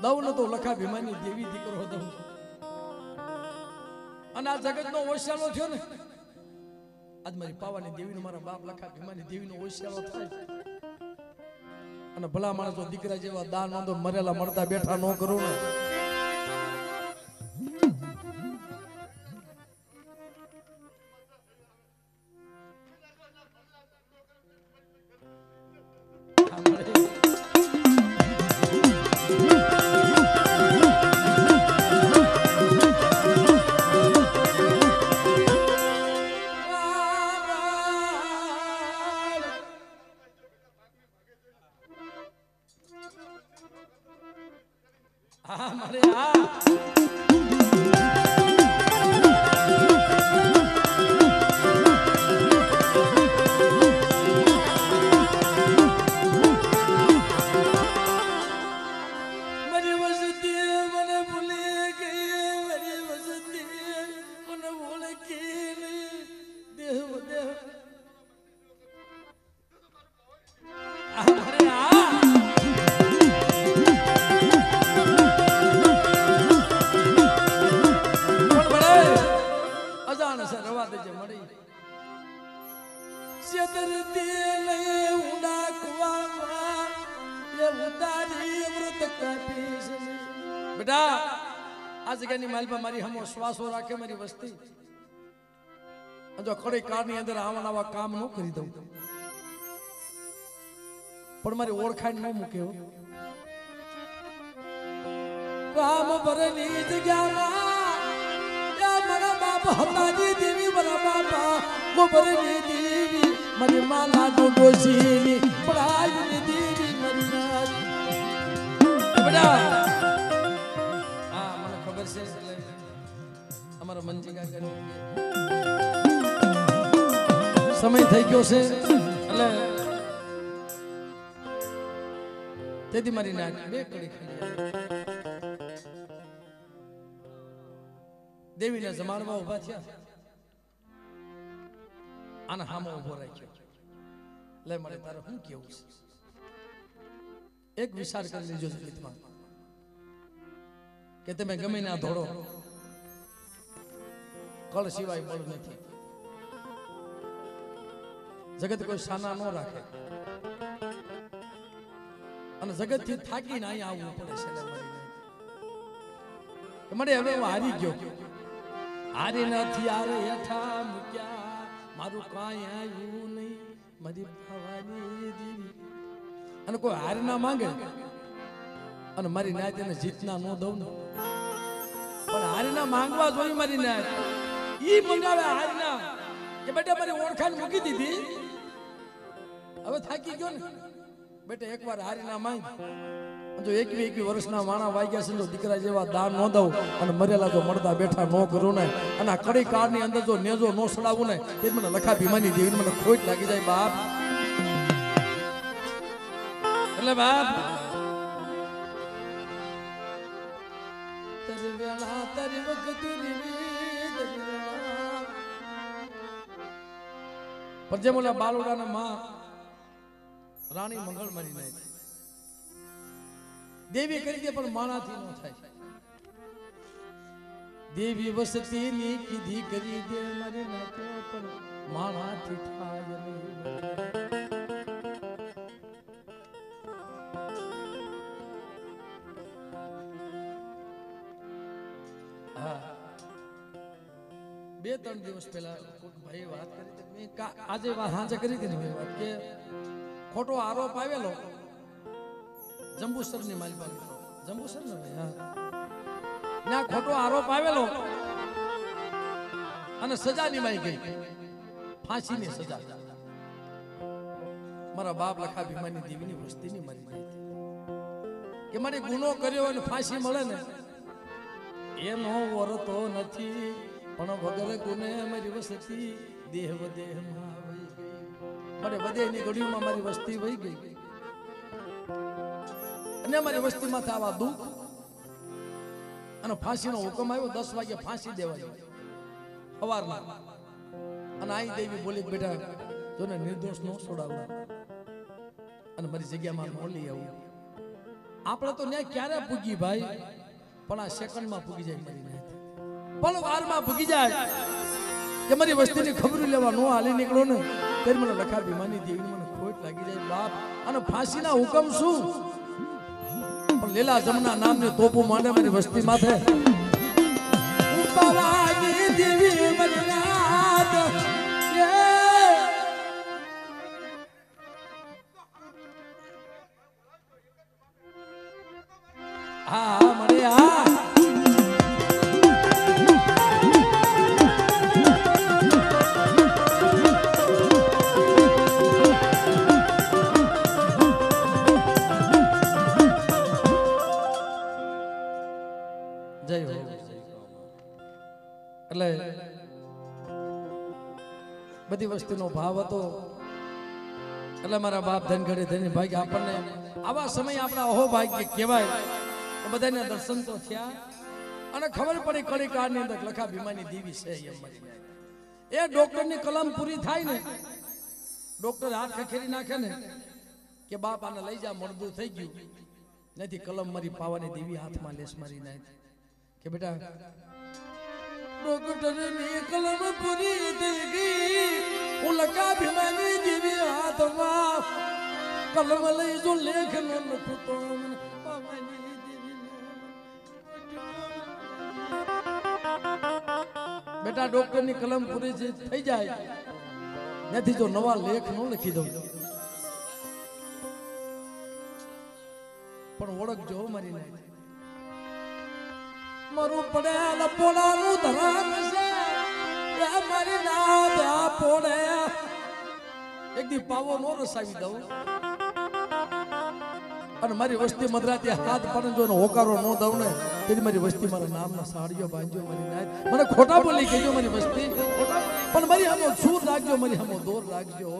દઉં ન તો લખા ભીમાની દેવી દીકરો દઉં અને આ જગત નો ઓશિયાળો થયો ને આજ મારી પાવાની દેવીનો મારા બાપ લખા ભીમાની દેવીનો ઓશિયાળો થાય અને ભલા માણસો દીકરા જેવા દાન નો મરેલા મળતા બેઠા ન કરું ને બેટા આ જગ્યાની માલપા મારી હમો શ્વાસો રાખે મારી વસ્તી જો ખડી કારની અંદર આવા કામ ન કરી દઉં પણ મારી ઓળખાણ ન મૂકે રામ ભરની જગ્યામાં મારા બાપ હતાજી દેવી મારા બાપા ગોબરની દેવી મારી માલા ડોડોસીની પડાઈની દેવી મારી નારી બેટા અમારા મંજી કાકા સમય થઈ ગયો છે એટલે તેથી મારી નાક બે કડી ખાલી દેવીને જમાડવા ઉભા થયા આને હામો ઉભો રાખ્યો. લે મારે તારે શું કેવું છે? એક વિચાર કરી લેજો જગતમાં કે તમે ગમે ના ધોડો, કળ સિવાય બળ નથી. જગત કોઈ સાના ન રાખે અને જગત થી થાકીને અહીંયા આવવું પડે છે. મને હવે હું હારી ગયો, હારી નથી હારે હેઠા મૂક્યા, મારું કાંઈ આવ્યું નહીં, મારી ભવાની દેવી. અને કોઈ હાર ના માંગે અને મારી નાય તેને જીતના ન દઉં ને, પણ હારીના માંગવા જોઈએ મારી નાય. ઈ મંગાવે હારીના કે બેટા મારી ઓળખાણ મૂકી દીધી, હવે થાકી ગયો ને બેટા એકવાર હારીના માંગ. જો 21 વર્ષના માણા વાગ્યા છે, દીકરા જેવા દાન ન દઉં અને મરેલા જો મળતા બેઠા ન કરું ને, અને આ કડી કાળની અંદર જો નેજો ન સડાવું ને, તે મને લખા ભીમાની દેવી મને ખોટ લાગી જાય બાપ. એટલે બાપ તારી વેળા તારી વખત પણ જેમ ઓલા બાલોડાના માં રાણી મંગળ મારી નાખી, દેવી કરી દે પણ માણાથી ન થાય. દેવી વસતી ની કીધી કરી દે મારી નાખે પણ માણાથી થાય નહીં. બે ત્રણ દિવસ પહેલા ભાઈ વાત કરી, મેં આજે હાજે કરી હતી વાત કે ખોટો આરોપ આવેલો જંબુસર ની માલપાની, જંબુસર ને ભાઈ ના ખોટો આરોપ આવેલો અને સજા નિમાઈ ગઈ, ફાંસીની સજા. મારા બાપ લખા ભીમાની દેવીની વસ્તીની મરી ગઈ કે મારે ગુનો કર્યો અને ફાંસી મળે ને એનો વરતો નથી, પણ વગર ગુને મારી વસતી દેહ દેહમાં વહી ગઈ. મારે વધેની ઘડીઓમાં મારી વસ્તી વહી ગઈ અને મારી વસ્તીમાં આવા દુઃખ અને ફાંસીનો હુકમ આવ્યો. 10 વાગે ફાંસી દેવાય સવારમાં. અને આઈ દેવી બોલી બેટા જોને નિર્દોષ નો છોડાવું અને મારી જગ્યામાં ન લઈ આવું. આપણે તો ન્યાય ક્યારે પૂગી ભાઈ, પણ આ સેકન્ડમાં પૂગી જાય મારી ન્યાય, પણ વારમાં પૂગી જાય કે મારી વસ્તીની ખબર લેવા નો હાલી નીકળો ને ત્યારે મને લખા ભીમાની દેવી મને ખોટ લાગી જાય બાપ. અને ફાંસીના હુકમ શું, પણ લીલા જમના નામની તોપો માંડે મારી વસ્તી માથે. દેવી મરનાદ હા મને હા એટલે બધી વસ્તુનો ભાવ હતો. એટલે મારા બાપ ધનગઢે ધની ભાઈ આપણને આવા સમય આપણા અહો ભાગ્ય કહેવાય. બધાને દર્શન તો થયા અને ખબર પડી કડી કાળની અંદર લખા ભીમાની દેવી છે એમ મરી જાય. એ ડોક્ટરની કલમ પૂરી થાય ને, ડોક્ટર હાથ ખખેરી નાખે ને કે બાપ આને લઈ જા મળદું થઈ ગયું નથી, કલમ મારી પાવાની દેવી હાથમાં લેસ મારી નાખી કે બેટા ડોક્ટરની કલમ પૂરી થઈ ગઈ, હું લખા ભીમાની દેવી હાથમાં કલમ લઈ જો લેખ ન લખું તો પાવાની બેટા ડોક્ટરની કલમ પૂરી થઈ જાય નથી, જો નવા લેખ ન લખી દઉં પણ ઓળખજો મારી નાય મારું પડેલ પોળાનું ધરાક છે એ મારી નાદા પોળે એક દી પાવો નો રસાવી દઉં અને મારી વસ્તી મધરાતી હાથ પણ જો હોકારો ન દઉં ને તેની મારી વસ્તી મારા નામના સાડીઓ બાંધજો મારી નાય. મને ખોટા બોલી કહેજો મારી વસ્તી, પણ મારી હમો છૂર રાખજો, મારી હમો દોર રાખજો.